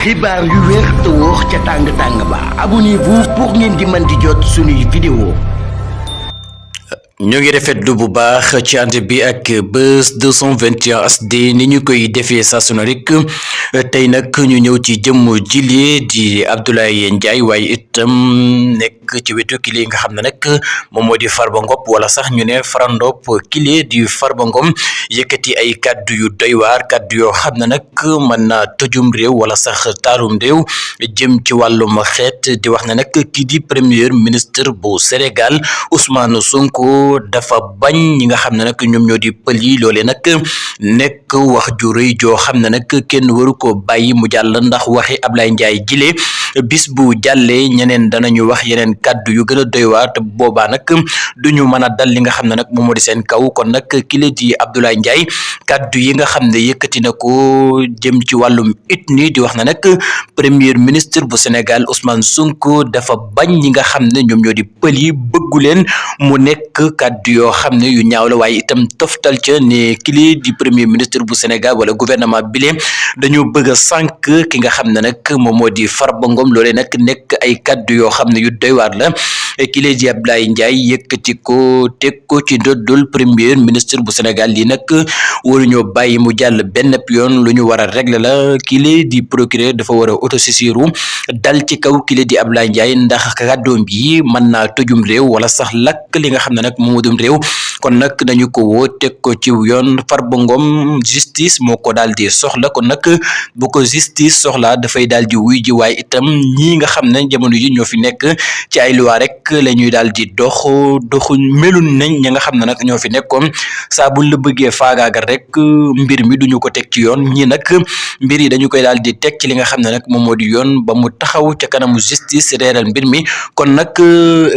xibaar yu wér te wóor ca tàng ba abonnez-vous pour ngeen di mën di jot suñuy vidéo. ñu ngi rafetlu bu baax ci ànd bi ak Buzz 221 HD ni ñu koy defee saa su ne rek tey nag ñu ñëw ci jëmm jile di Abdoulaye Ndiaye waaye itam nekk ci wetu kile nga xam ne nag moom moo di Farba Ngom wala sax ñu ne farandop kile di Farba Ngom yëkkati ay kaddu yu doy waar kaddu yoo xam ne nag mën naa tëjum réew wala sax taarum réew jëm ci wàllum xeet di wax ne nag kii di premier ministre bu Sénégal Ousmane Sonko dafa bañ ñi nga xam ne nag ñoom ñoo di pël yi loolee nag nekk wax ju rëy joo xam ne nag kenn waru ko bàyyi mu jàll ndax waxi Ablaye Ndiaye jile bis bu jàllee ñeneen danañu wax yeneen kàddu yu gën a doy waar te boobaa nag duñu mën a dal li nga xam ne nag moom moo di seen kaw kon nag kile di Abdoulaye Ndiaye kàddu yi nga xam ne yëkkati na ko jëm ci wàllum ethnie di wax na nag premier ministre bu Sénégal Ousmane Sonko dafa bañ ñi nga xam ne ñoom ñoo di pël yi bëggu leen mu nekk kàddu yoo xam ne yu ñaaw la waaye itam toftal ca ne kili di premier ministre bu Sénégal wala gouvernement bile dañoo bëgg a sànq ki nga xam ne nag moom moo di Farba Ngom loolee nag nekk ay kàddu yoo xam ne yu doy waar la kile di Abdoulaye Ndiaye yëkkati ko teg ko ci ndoddul premier ministre bu Sénégal lii nag waruñoo bàyyi mu jàll benn yoon lu ñu war a régler la kile di procureur dafa war a autosaisiru dal ci kaw kile di Abdoulaye Ndiaye ndax kàddoom bi mën naa tëjum réew wala sax lakk li nga xam ne nag moo dum réew kon nag dañu ko woo teg ko ci yoon Farba Ngom justice moo ko daal di soxla kon nag bu ko justice soxla dafay daal di wuy ji waaye itam ñii nga xam ne jamono yi ñoo fi nekk ci ay loi rek la ñuy daal di doxu melun nañ ñi nga xam ne nag ñoo fi nekkoon saa buñ la bëggee faagaagal rek mbir mi duñu ko teg ci yoon ñii nag mbir yi dañu koy daal di teg ci li nga xam ne nag moom moo di yoon ba mu taxaw ca kanamu justice reeral mbir mi kon nag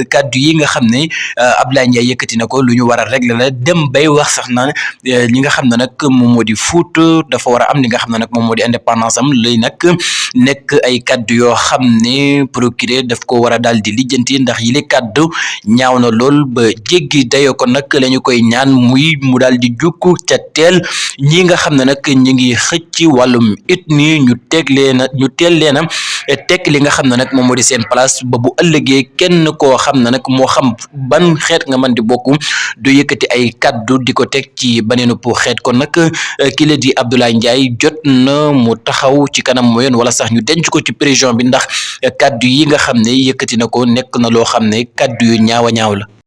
kàddu yi nga xam ne Abdoulaye Ndiaye yëkkati na ko lu ñu war a régler la dem bay wax sax na li nga xam ne nag moom moo di Fuuta dafa war a am li nga xam ne nag moom moo di indépendance am lay nag nekk ay kàddu yoo xam ne procureur daf ko war a daal di lijjanti ndax yile kàddu ñaaw na lool ba jéggi dayoo ko nag la ñu koy ñaan mu daal di jukku ca teel ñi nga xam ne nag ñu ngi xëcc wàllum ethnie ñu teel leen a tekk li nga xam ne nag moom moo di seen place ba bu ëllëgee kenn koo xam ne nag moo xam ban xeet nga mën di bokk du yëkkati ay kaddu di ko teg ci baneenu pour xeet kon nag ki la di Abdoulaye Ndiaye jot na mu taxaw ci kanam mu yoon wala sax ñu denc ko ci prison bi ndax kaddu yi nga xam ne yëkkati na ko nekk na loo xam ne kaddu yu ñaaw a ñaaw la